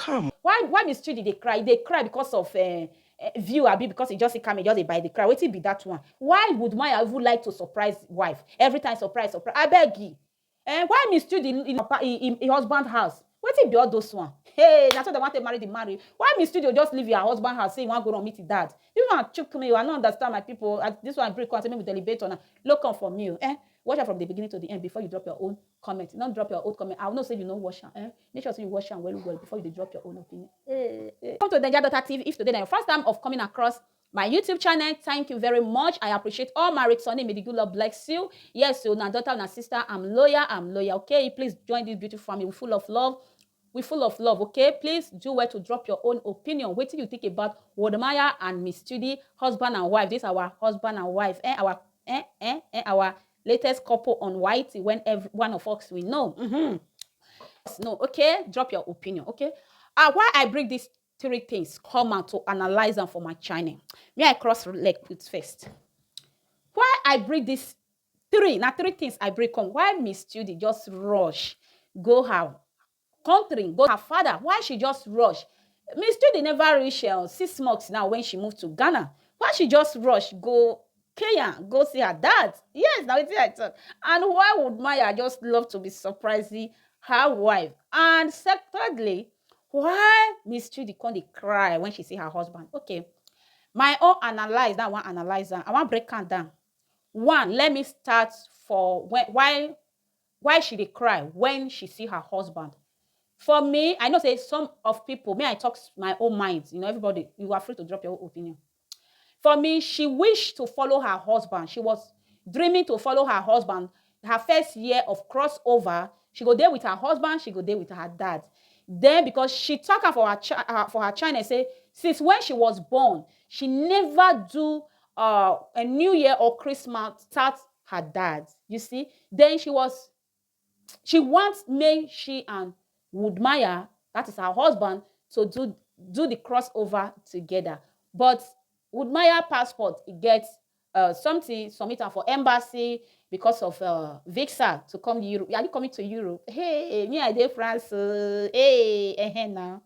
Come. Why Miss Trudy they cry? They cry because of view, abi because it just come, just they buy the cry. Wait till be that one. Why would Maya even like to surprise wife every time? Surprise, surprise. I beg you. And why Miss Trudy in husband house? Wait till be all those one. Hey, that's what they want to marry the marry. Why Miss Trudy just leave your husband house say you want to go and meet his dad? This one choke me. I don't understand my people. This one break. Say maybe deliberate on. Look on from you. Watch out from the beginning to the end before you drop your own comment. Don't drop your own comment. I will not say you know wash am. Make sure you wash am well before you drop your own opinion. Come to Naija Daughter TV. If today is your first time of coming across my YouTube channel, thank you very much. I appreciate all my returning. May the good Lord bless you. Yes, so now daughter and sister, I'm loyal. Okay, please join this beautiful family. We're full of love. We're full of love, okay? Please do well to drop your own opinion. Wait till you think about Wodemaya and Miss Trudy, husband and wife. This is our husband and wife. Our latest couple on white when every one of us we know. No, okay? Drop your opinion, okay? Why I bring these three things come out to analyze them for my channel. May I cross leg put first. Why I bring these three things I bring come. Why Miss Trudy just rush, go her country, go her father? Why she just rush? Miss Trudy never reach 6 months now when she moved to Ghana. Why she just rush go Kenya, go see her dad? Yes, now it's I talk. And why would Maya just love to be surprising her wife? And thirdly, why Miss Trudy can't cry when she see her husband? Okay, my own analyze that one analyzer. I want break it down. One, let me start for why she dey cry when she see her husband. For me, I know say some of people, may I talk my own mind. You know, everybody, you are free to drop your own opinion. For me, she wished to follow her husband. She was dreaming to follow her husband. Her first year of crossover, she go there with her husband, she go there with her dad. Then, because she talk for her channel, say since when she was born, she never do a New Year or Christmas start her dad. You see, then she wants me, she and Woodmaya, that is her husband, to do the crossover together. But Woodmaya passport, it gets something submitted for embassy because of visa to come to Europe. Are you coming to Europe? Hey, me I dey France. Hey, now.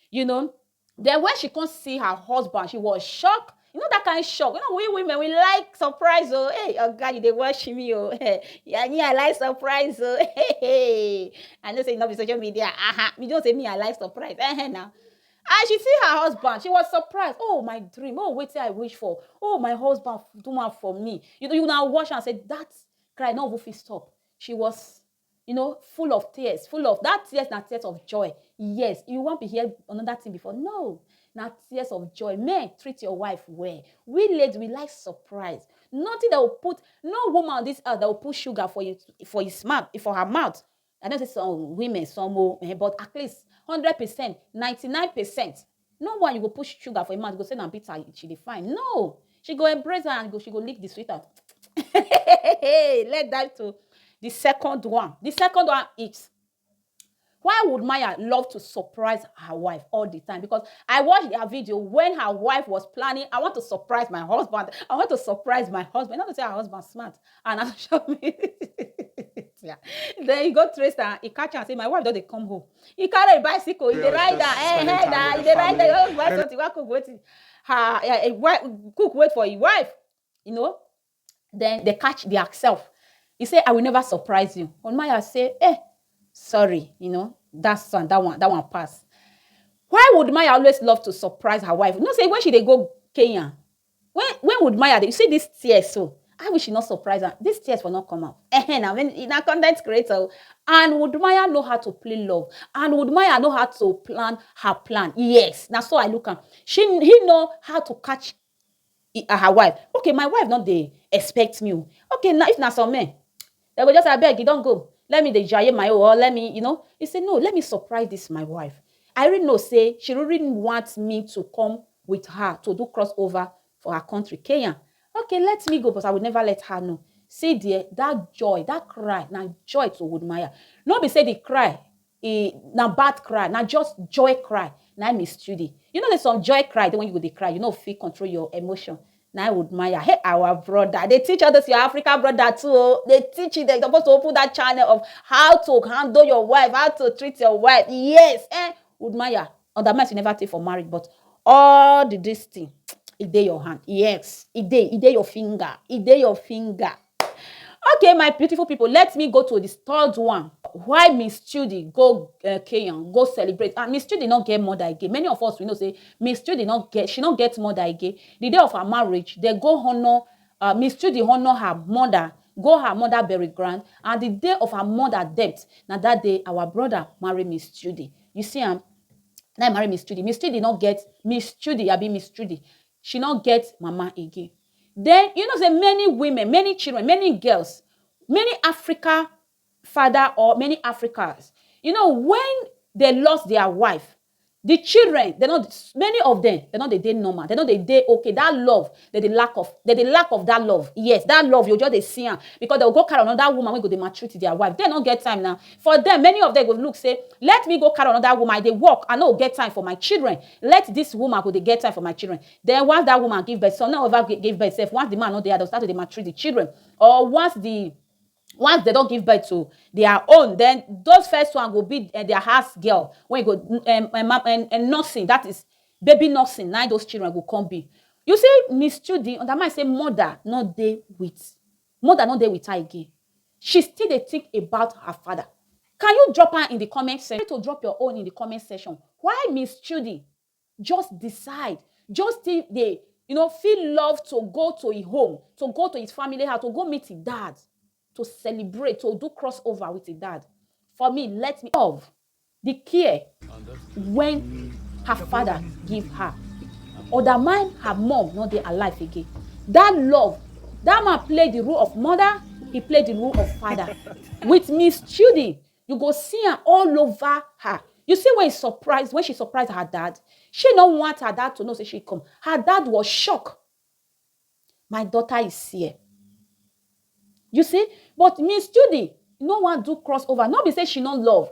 You know, then when she can't see her husband, she was shocked. You know that kind of shock. You know, we women, we like surprise. Oh, hey, oh God, they watch me. Oh, yeah, me, I like surprise. Oh, hey. I know say not be social media. Me don't say me, I like surprise. Now. And she see her husband. She was surprised. Oh, my dream. Oh, wait till I wish for. Oh, my husband do one for me. You now watch and say, that cry, no, if stop. She was, full of tears, full of that tears, not tears of joy. Yes, you won't be here another thing before. No, not tears of joy. Men, treat your wife well. We ladies, we like surprise. Nothing that will put, no woman on this earth that will put sugar for his mouth, for her mouth. I know say some women, some more, but at least 100%, 99%. No one you go push sugar for a mouth, go say na bitter, she dey fine. No, she go embrace her and she go lick the sweetheart. Let's dive to the second one. The second one is, why would Maya love to surprise her wife all the time? Because I watched her video when her wife was planning, I want to surprise my husband. I want to surprise my husband. Not to say her husband smart. And I show me. Yeah. Then he go trace her, he catch her and say, my wife don't come home. He carry a bicycle, he ride her, he ride her, buy something, cook, wait for his wife. Then they catch their self. He say, I will never surprise you. On Maya say, sorry, that one pass. Why would Maya always love to surprise her wife? Say when she they go Kenya. When would Maya, you see this tears so? I wish she not surprise her. These tears will not come out. Now, when in a content creator, and would Maya know how to play love? And would Maya know how to plan her plan? Yes. Now, so I look at he know how to catch her wife. Okay, my wife not they expect me. Okay, now if not some men, they will just I beg you don't go. Let me jaye my own, or let me, He said, no, let me surprise this my wife. I really know say she really wants me to come with her to do crossover for her country, Kenya. Okay, let me go, but I will never let her know. See there, that joy, that cry, now joy to Woodmaya. No be say the cry, now bad cry, now just joy cry. Now Miss Trudy. There's some joy cry, then when you go to cry, feel control your emotion. Now Woodmaya, hey, our brother. They teach others, your African brother too. They teach you, they're supposed to open that channel of how to handle your wife, how to treat your wife. Yes, would Maya undermine you never take for marriage, but all this thing, it dey your hand. Yes, it dey your finger. It dey your finger. Okay, my beautiful people, let me go to the third one. Why Miss Trudy go Kenyan, go celebrate? And Miss Trudy not get mother again. Many of us, we know, say, Miss Trudy she not get mother again. The day of her marriage, they go honor, Miss Trudy honor her mother, go her mother bury ground. And the day of her mother death, now that day, our brother marry Miss Trudy. You see, now marry Miss Trudy. Miss Trudy not get Miss Trudy, I be Miss Trudy. She not get mama again. Then, you know, say many women, many children, many girls, many Africa father or many Africans, you know, when they lost their wife, the children, they're not, many of them, they're not the day normal. They're not the day okay. That love, they're the lack of that love. Yes, that love, you just they see her. Because they'll go carry another woman when go they maltreat their wife. They don't get time now. For them, many of them go look, say, let me go carry another woman. They work, I don't get time for my children. Let this woman go, they get time for my children. Then once that woman give birth, so now ever give birth, once the man not there, they'll start to maltreat the children. Or once they don't give birth to their own, then those first one will be their house girl. When you go and nursing, that is baby nursing. Now those children will come be. You see, Miss Judy, that might say mother not there with her again. She still they think about her father. Can you drop her in the comment section? To drop your own in the comment section. Why Miss Judy just decide, just till they feel love to go to his home, to go to his family house, to go meet his dad, to celebrate, to do crossover with his dad. For me, let me love the care when her father give her. Or that man, her mom, not they alive again. That love, that man played the role of mother, he played the role of father. With Miss Judy, you go see her all over her. You see when she surprised her dad, she don't want her dad to know say she come. Her dad was shocked. My daughter is here. You see? But Miss Judy, no one do crossover. Not be say she don't love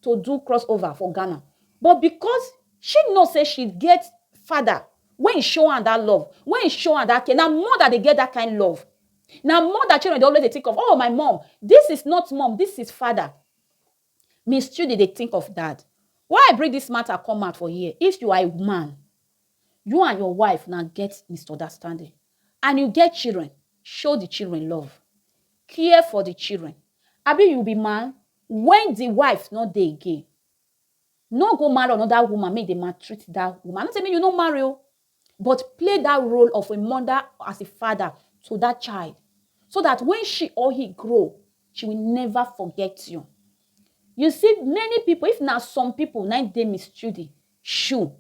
to do crossover for Ghana. But because she knows say she get father, when he show her that love, when he show her that care, now more that they get that kind of love. Now more that children, they always think of, oh, my mom. This is not mom, this is father. Miss Judy, they think of that. Why I bring this matter come out for here? If you are a man, you and your wife now get misunderstanding, and you get children, show the children love. Care for the children. Abi you be man, when the wife not there again, no go marry another woman, make them maltreat that woman. I'm not saying you don't marry, but play that role of a mother as a father to that child, so that when she or he grow, she will never forget you. You see, many people, if not some people, they Miss Judy, show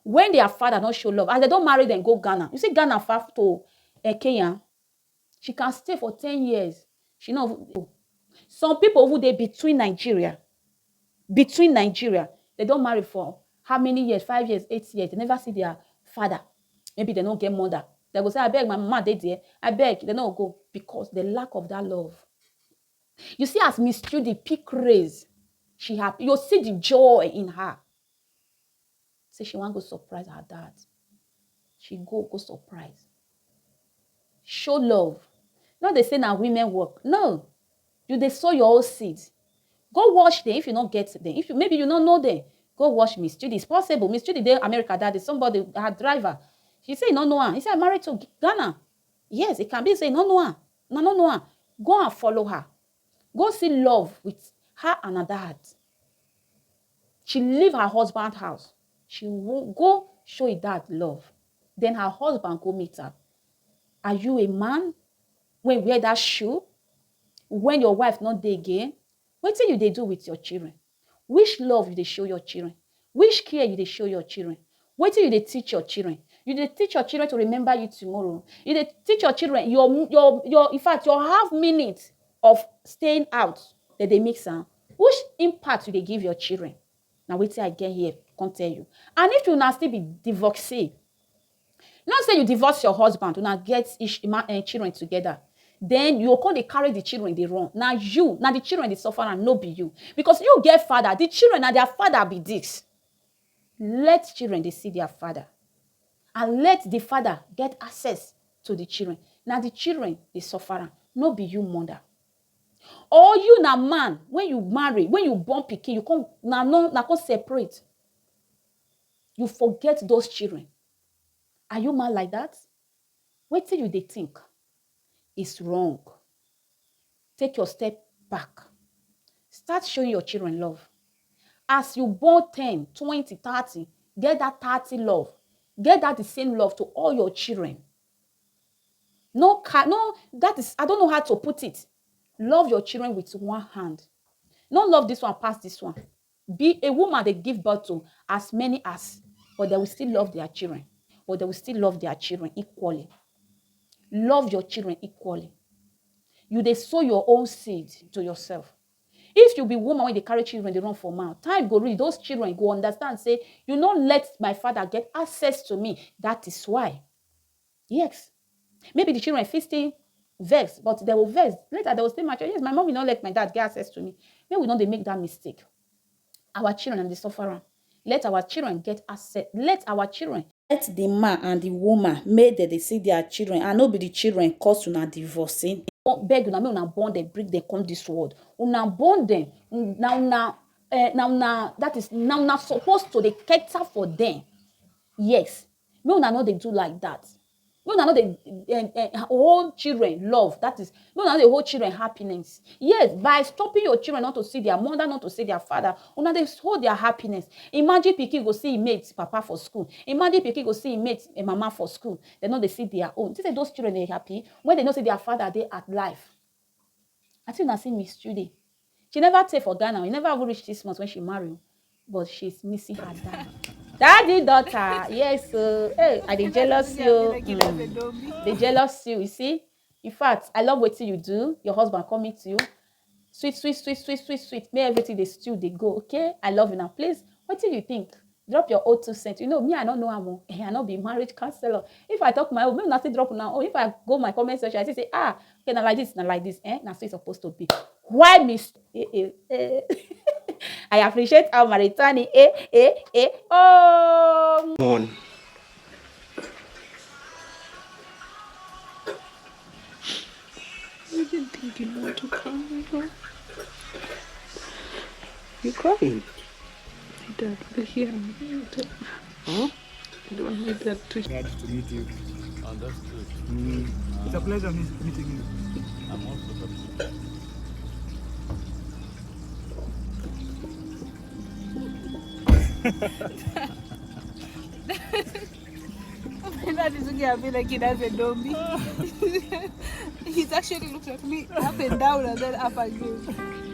when their father don't show love, and they don't marry, then go Ghana. You see, Ghana far to Kenya, she can stay for 10 years. She know some people who they between Nigeria, they don't marry for how many years? 5 years, 8 years. They never see their father. Maybe they don't get mother. They go say, I beg my mama, they there. I beg. They don't go because the lack of that love. You see, as Miss Judy pick raise, she happy. You see the joy in her. Say she want to go surprise her dad. She go surprise. Show love. No, they say now women work. No. You they sow your own seeds. Go watch them if you don't get them. If you maybe you don't know them, go watch Miss Judy. It's possible. Miss Judy there, America, that is somebody, her driver. She say no one. He said, I'm married to Ghana. Yes, it can be say no one. No one. Go and follow her. Go see love with her and her dad. She leave her husband's house. She will go show her dad love. Then her husband go meet her. Are you a man? When wear that shoe? When your wife not there again? What do you do with your children? Which love you they show your children? Which care you they show your children? What do you teach your children? You they teach your children to remember you tomorrow. You they teach your children your in fact your half minute of staying out that they mix on. Which impact do they give your children? Now wait till I get here, can't tell you. And if you now still be divorcee, not say you divorce your husband to now get children together. Then you can carry the children they run. Now the children they suffer and no be you. Because you get father, the children and their father be this. Let children they see their father. And let the father get access to the children. Now the children they suffer and no be you mother. Or you na man, when you marry, when you born pikin, you can't separate. You forget those children. Are you man like that? Wait till you they think. It's wrong. Take your step back. Start showing your children love. As you born 10, 20, 30, get that 30 love. Get that the same love to all your children. No, that is, I don't know how to put it. Love your children with one hand. Not love this one past this one. Be a woman they give birth to as many as, but they will still love their children. But they will still love their children equally. Love your children equally. You they sow your own seed to yourself. If you be woman when they carry children, they run for mouth. Time go read, those children go understand, say, you not let my father get access to me. That is why. Yes. Maybe the children 50 vex, but they will vex. Later they will stay mature. Yes, my mom will not let my dad get access to me. Maybe we know they make that mistake. Our children and the sufferer. Let our children get access. Let our children. Let the man and the woman make that they see their children and not be the children cause una divorcing. Beg una, make una born them, bring them come this world. Una born them. Now that is now supposed to they cater for them. Yes. Make una know they do like that. Make una know they hold children love. That is, make una know they hold children happiness. Yes, by stopping your children not to see their mother, not to see their father, una they hold their happiness. Imagine pikin go see him mate papa for school. Imagine pikin go see him mate mama for school. They know they see their own. Say those children they happy when they know see their father they at life. I think I see Miss Judy. She never take for Ghana. She never even reach 6 months when she married, but she's missing her dad. Daddy, daughter, yes. Hey, I dey jealous you. They jealous you. You see. In fact, I love what you do. Your husband coming to you. Sweet, sweet, sweet, sweet, sweet, sweet. May everything they stew, they go. Okay. I love you now. Please, what do you think? Drop your old 2 cents. You know me. I don't know I'm. I not be marriage counselor. If I talk my own, maybe nothing drop now. Or if I go my comment section, I say okay, now like this, now like this. Now so it's supposed to be. Why miss? I appreciate how Maritani. Oh. On. I didn't think you want to cry. You're crying. Dad, look here. Huh? I don't need that to. Glad to meet you. Oh, that's good. It's a pleasure meeting you. I'm also happy. That is okay. I feel like he does a zombie. He's actually looks at me up and down and then up again.